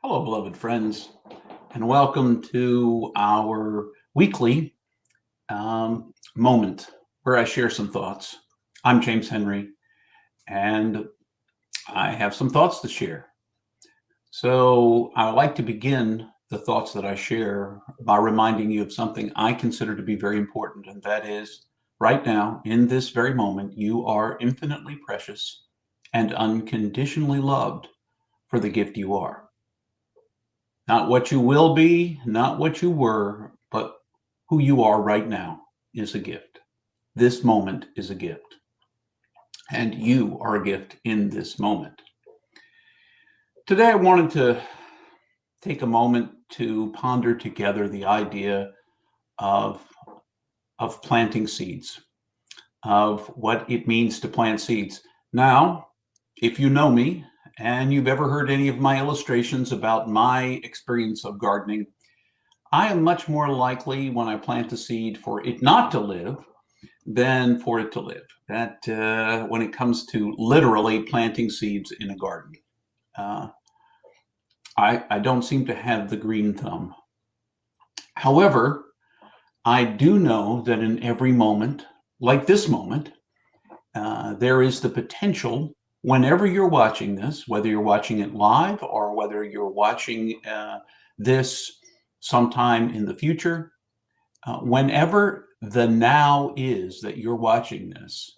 Hello, beloved friends, and welcome to our weekly moment where I share some thoughts. I'm James Henry, and I have some thoughts to share. So, I like to begin the thoughts that I share by reminding you of something I consider to be very important, and that is right now, in this very moment, you are infinitely precious and unconditionally loved for the gift you are. Not what you will be, not what you were, but who you are right now is a gift. This moment is a gift. And you are a gift in this moment. Today, I wanted to take a moment to ponder together the idea of, of planting seeds, of what it means to plant seeds. Now, if you know me and you've ever heard any of my illustrations about my experience of gardening, I am much more likely when I plant a seed for it not to live than for it to live. That when it comes to literally planting seeds in a garden, uh, I don't seem to have the green thumb. However, I do know that in every moment, like this moment, there is the potential whenever you're watching this, whether you're watching it live or whether you're watching this sometime in the future, whenever the now is that you're watching this,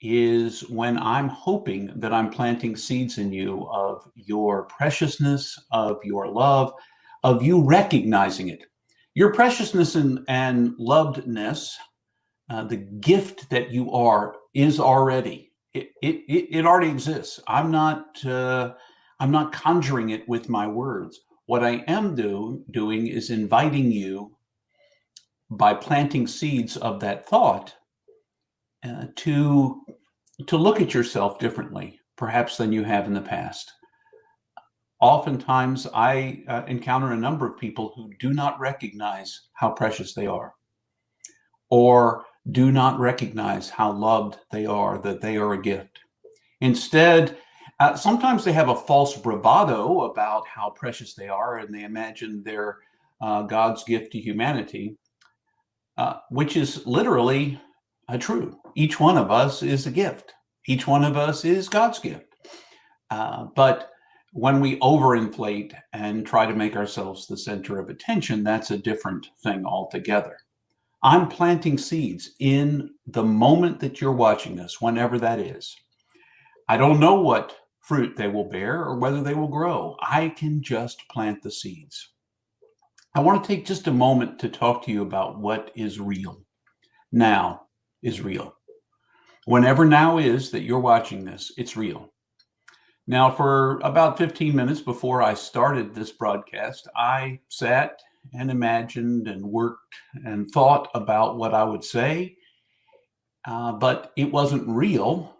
is when I'm hoping that I'm planting seeds in you of your preciousness, of your love, of you recognizing it. Your preciousness and lovedness, the gift that you are, is already. It already exists. I'm not conjuring it with my words. What I am doing is inviting you by planting seeds of that thought to look at yourself differently, perhaps than you have in the past. Oftentimes, I encounter a number of people who do not recognize how precious they are, or do not recognize how loved they are, that they are a gift. Instead, sometimes they have a false bravado about how precious they are, and they imagine they're God's gift to humanity, which is literally true. Each one of us is a gift. Each one of us is God's gift. But when we overinflate and try to make ourselves the center of attention, that's a different thing altogether. I'm planting seeds in the moment that you're watching this, whenever that is. I don't know what fruit they will bear or whether they will grow. I can just plant the seeds. I want to take just a moment to talk to you about what is real. Now is real. Whenever now is that you're watching this, it's real. Now, for about 15 minutes before I started this broadcast, I sat and imagined and worked and thought about what I would say, but it wasn't real.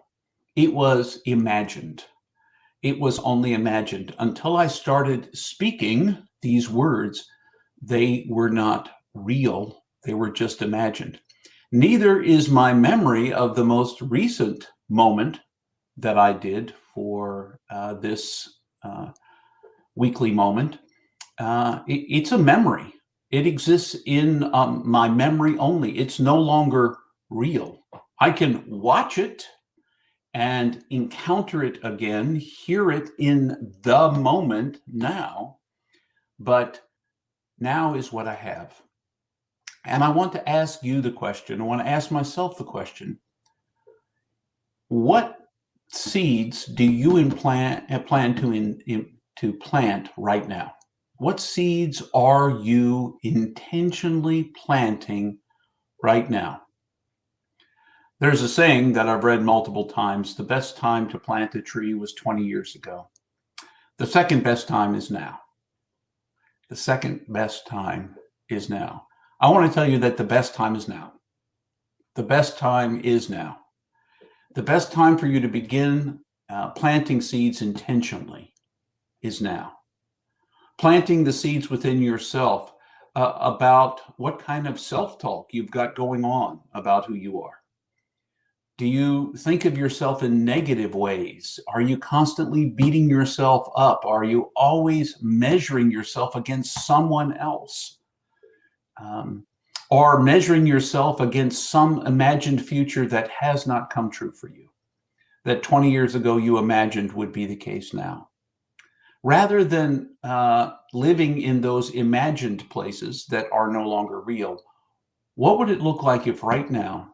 It was imagined. It was only imagined. Until I started speaking these words, they were not real. They were just imagined. Neither is my memory of the most recent moment that I did for this weekly moment. It's a memory. It exists in my memory only. It's no longer real. I can watch it and encounter it again, hear it in the moment now, but now is what I have. And I want to ask you the question, I want to ask myself the question, what seeds do you plan to plant right now? What seeds are you intentionally planting right now? There's a saying that I've read multiple times: the best time to plant a tree was 20 years ago. The second best time is now. The second best time is now. I want to tell you that the best time is now. The best time is now. The best time for you to begin planting seeds intentionally is now. Planting the seeds within yourself about what kind of self-talk you've got going on about who you are. Do you think of yourself in negative ways? Are you constantly beating yourself up? Are you always measuring yourself against someone else? Or measuring yourself against some imagined future that has not come true for you, that 20 years ago you imagined would be the case now? Rather than living in those imagined places that are no longer real, what would it look like if right now,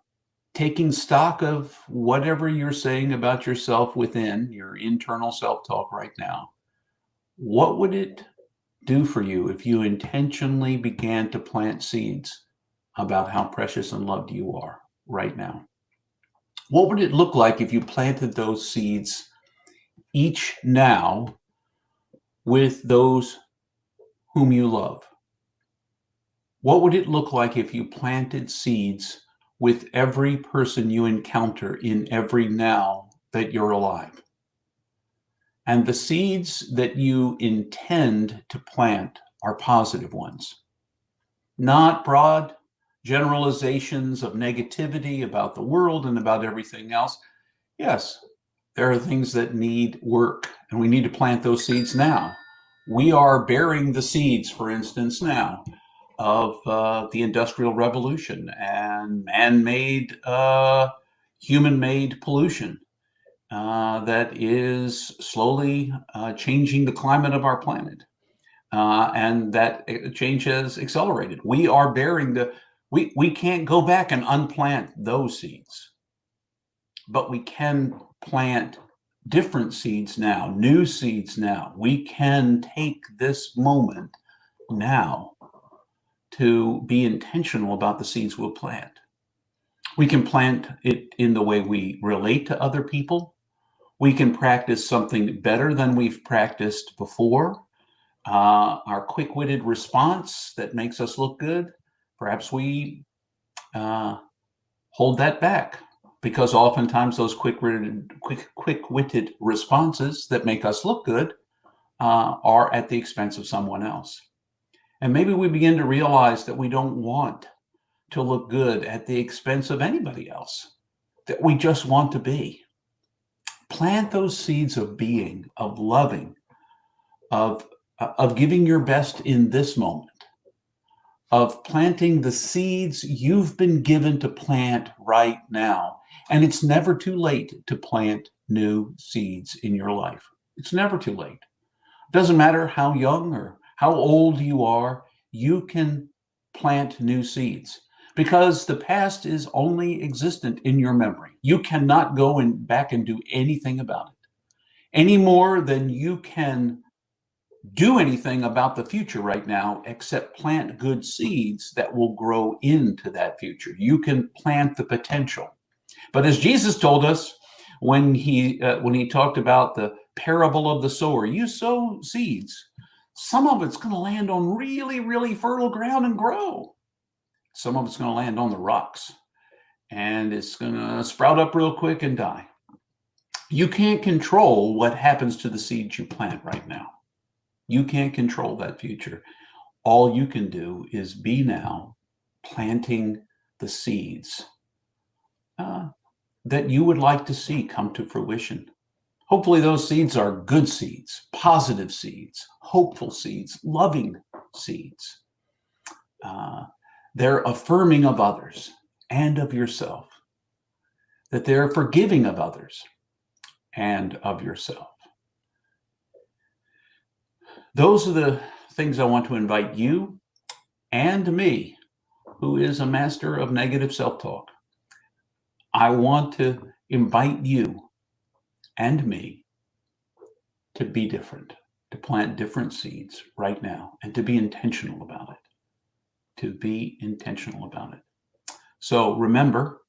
taking stock of whatever you're saying about yourself within your internal self-talk right now, what would it do for you if you intentionally began to plant seeds about how precious and loved you are right now? What would it look like if you planted those seeds each now with those whom you love? What would it look like if you planted seeds with every person you encounter in every now that you're alive? And the seeds that you intend to plant are positive ones, not broad generalizations of negativity about the world and about everything else. Yes, there are things that need work, and we need to plant those seeds now. We are bearing the seeds, for instance, now of the Industrial Revolution and man-made, human-made pollution that is slowly changing the climate of our planet. And that change has accelerated. We are bearing we can't go back and unplant those seeds, but we can plant different seeds now, new seeds now. We can take this moment now to be intentional about the seeds we'll plant. We can plant it in the way we relate to other people. We can practice something better than we've practiced before. Our quick-witted response that makes us look good, perhaps we hold that back, because oftentimes those quick-witted responses that make us look good are at the expense of someone else. And maybe we begin to realize that we don't want to look good at the expense of anybody else, that we just want to be. Plant those seeds of being, of loving, of giving your best in this moment, of planting the seeds you've been given to plant right now. And it's never too late to plant new seeds in your life. It's never too late. It doesn't matter how young or how old you are, you can plant new seeds, because the past is only existent in your memory. You cannot go back and do anything about it, any more than you can do anything about the future right now, except plant good seeds that will grow into that future. You can plant the potential. But as Jesus told us when he talked about the parable of the sower, you sow seeds. Some of it's going to land on really, really fertile ground and grow. Some of it's going to land on the rocks, and it's going to sprout up real quick and die. You can't control what happens to the seeds you plant right now. You can't control that future. All you can do is be now, planting the seeds that you would like to see come to fruition. Hopefully those seeds are good seeds, positive seeds, hopeful seeds, loving seeds. They're affirming of others and of yourself, that they're forgiving of others and of yourself. Those are the things I want to invite you and me, who is a master of negative self-talk. I want to invite you and me to be different, to plant different seeds right now, and to be intentional about it. To be intentional about it. So remember,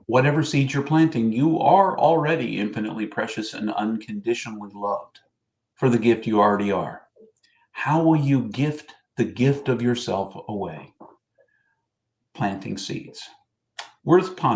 whatever seeds you're planting, you are already infinitely precious and unconditionally loved for the gift you already are. How will you gift the gift of yourself away? Planting seeds. Worth pondering.